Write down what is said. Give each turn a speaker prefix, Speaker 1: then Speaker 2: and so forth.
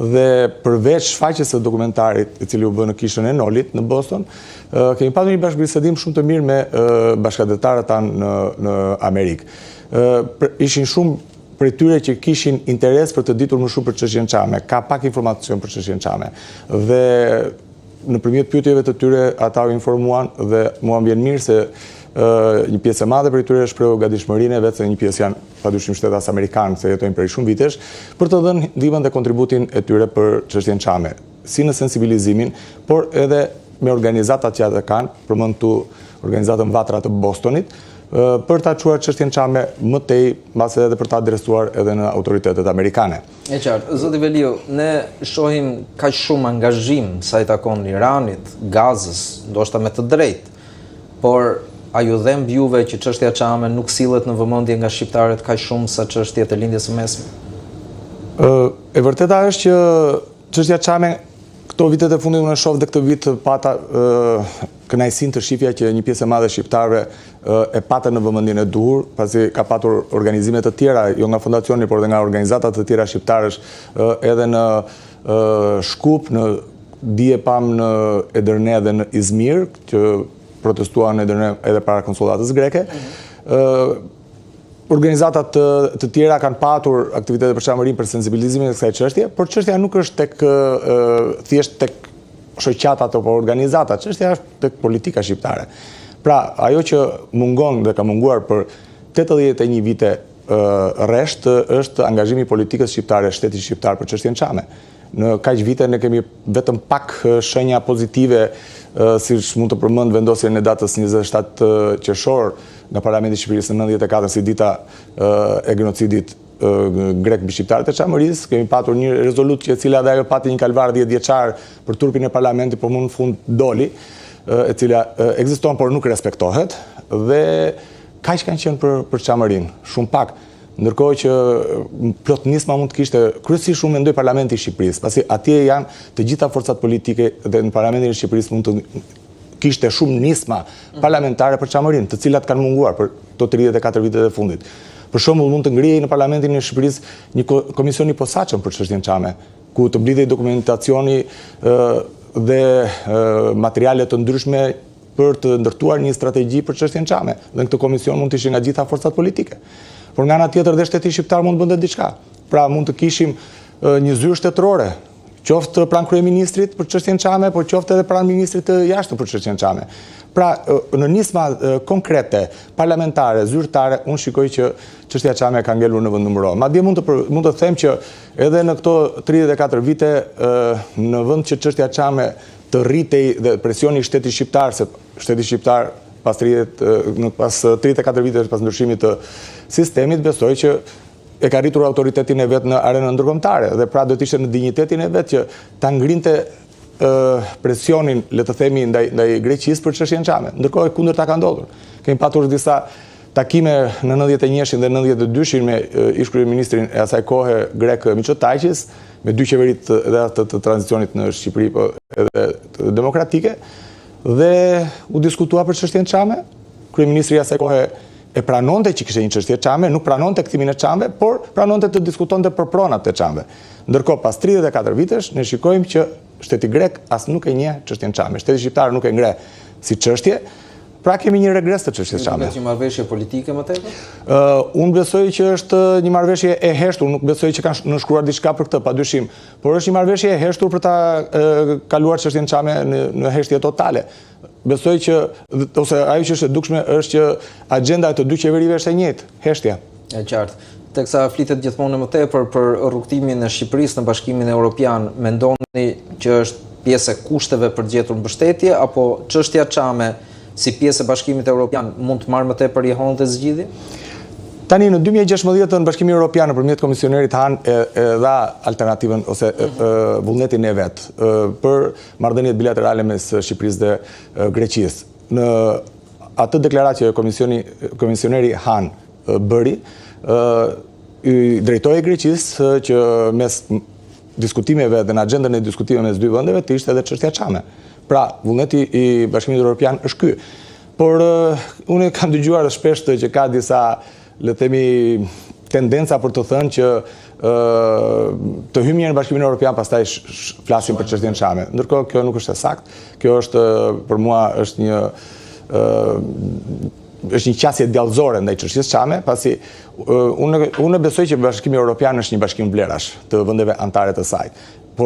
Speaker 1: Dhe përveç shfaqjes së dokumentarit i cili u bë në kishën e Nolit në Boston, kemi pasur një bashkëbisedim shumë të mirë me bashkëdhetarët tanë në Amerikë. Ishin shumë prej tyre që kishin interes për të ditur më shumë për çështjen Çame, ka pak informacion për çështjen Çame. Dhe nëpërmjet pyetjeve të tyre ata u informuan dhe mua më vjen mirë se një pjesë e madhe për tyre shpreu gatishmërinë vetë se një pjesë janë padyshim shtetas amerikanë se jetojnë prej shumë vitesh për të dhënë ndihmën dhe kontributin e tyre për çështjen Çame, si në sensibilizimin, por edhe me organizatat që ata kanë, përmend tu organizatën Vatra të Bostonit, për ta çuar çështjen Çame më tej, mbase edhe për ta adresuar edhe në autoritetet amerikane.
Speaker 2: E qartë, zoti Veliu, ne shohim kaq shumë angazhim sa i takon Iranit, Gazës, ndoshta me të drejtë, por a ju dhem juve që çështja Çame nuk sillet në vëmendje nga shqiptarët kaq shumë sa çështjet e lindjes së mesme?
Speaker 1: E vërteta është që çështja Çame këto vitet e fundit unë shoh dhe këtë vit pata kënaqësinë të shifja që një pjesë e madhe shqiptarëve e patën në vëmendjen e duhur, pasi ka patur organizime të tjera, jo nga fondacioni, por edhe nga organizata të tjera shqiptarësh, edhe në Shkup, në dije pam në Edirne dhe në Izmir, që protestuan edhe para konsulatës greke. Organizatat të tjera kanë patur aktivitete përçamërim për sensibilizimin e kësaj çështje, por çështja nuk është thjesht tek shoqatat apo organizatat, çështja është tek politika shqiptare. Pra, ajo që mungon dhe ka munguar për 81 vite rresht është angazhimi i politikës shqiptare, shtetit shqiptar për çështjen Çame. Në kaq vite ne kemi vetëm pak shenja pozitive, siç mund të përmend vendosjen e datës 27 qershor nga Parlamenti i Shqipërisë në 94 si dita e genocidit grek mbi shqiptarët e Çamërisë. Kemi patur një rezolutë e cila dhe ajo pati një kalvar 10 vjeçar për turpin e parlamentit, por më në fund doli, e cila ekziston por nuk respektohet, dhe kaq kanë qenë për Çamërinë, shumë pak. Ndërkohë që plot nisma mund të kishte, kryesisht unë mendoj Parlamenti i Shqipërisë, pasi atje janë të gjitha forcat politike dhe në Parlamentin e Shqipërisë mund të kishte shumë nisma parlamentare për Çamërinë, të cilat kanë munguar për to 34 vitet e fundit. Për shembull, mund të ngrihej në Parlamentin e Shqipërisë një komision i posaçëm për çështjen Çame, ku të blidhej dokumentacioni dhe materiale të ndryshme për të ndërtuar një strategji për çështjen Çame. Dhe në këtë komision mund të ishin nga gjitha forcat politike. Por nga ana tjetër dhe shteti shqiptar mund të bënte diçka. Pra mund të kishim një zyrë shtetërore, qoftë pranë kryeministrit për çështjen Çame, por qoftë edhe pranë ministrit të jashtëm për çështjen Çame. Pra në nisma konkrete, parlamentare, zyrtare, unë shikoj që çështja Çame ka ngelur në vend numëror. Madje mund të them që edhe në këto 34 vite në vend që çështja Çame të rritej dhe presioni i shtetit shqiptar, se shteti shqiptar pas 34 vite pas ndryshimit të sistemit, besoj që e ka rritur autoritetin e vet në arenën ndërkombëtare, dhe pra do të ishte në dinjitetin e vet që ta ngrinte presionin, le të themi, ndaj Greqisë për çështjen Çame. Ndërkohë kundërta ka ndodhur. Kemi patur disa takime në 91-shin dhe 92-shin me ish kryeministrin e asaj kohe grek Mitsotakis, me dy qeveritë edhe të tranzicionit në Shqipëri, po edhe demokratike, dhe u diskutua për çështjen Çame. Kryeministri i asaj kohe e pranonte që kishte një çështje Çame, nuk pranonte kthimin e Çame, por pranonte të diskutonte për pronat e Çame. Ndërkohë pas 34 vitesh ne shikojmë që shteti grek as nuk e njeh çështjen Çame. Shteti shqiptar nuk e ngre si çështje. Pra kemi një regres të çështjes Çame.
Speaker 2: Është një marrëveshje politike më tepër?
Speaker 1: Unë besoj që është një marrëveshje e heshtur, nuk besoj që kanë nënshkruar diçka për këtë, padyshim, por është një marrëveshje e heshtur për ta kaluar çështjen Çame në heshtje totale. Besoj që, ose ajo që është e dukshme është që agjenda e të dy qeverive është e njëjtë, heshtja.
Speaker 2: E qartë. Teksa flitet gjithmonë më tepër për rrugtimin e Shqipërisë në Bashkimin Evropian, mendoni që është pjesë e kushteve për të gjetur mbështetje, apo çështja Çame si pjesë e Bashkimit Evropian mund të marrë më tepër jehon dhe zgjidhje?
Speaker 1: Tani në 2016 në Bashkimin Evropian nëpërmjet komisionerit Han e dha alternativën ose vullnetin e vet për marrëdhëniet bilaterale mes Shqipërisë dhe Greqisë. Në atë deklaratë që komisioneri Han bëri, i drejtoi Greqisë që mes diskutimeve dhe në agjendën e diskutimeve mes dy vendeve të ishte edhe çështja Çame. Pra, vullneti i Bashkimit Evropian është ky. Por unë kam dëgjuar shpesh që ka disa, le të themi, tendenca për të thënë që të hyjmë mirë në Bashkimin Evropian, pastaj flasim për çështjen Shame. Ndërkohë kjo nuk është e saktë. Kjo është për mua është një qasje djallëzore ndaj çështjes Shame, pasi unë besoj që Bashkimi Evropian është një bashkim vlerash të vendeve anëtare të saj.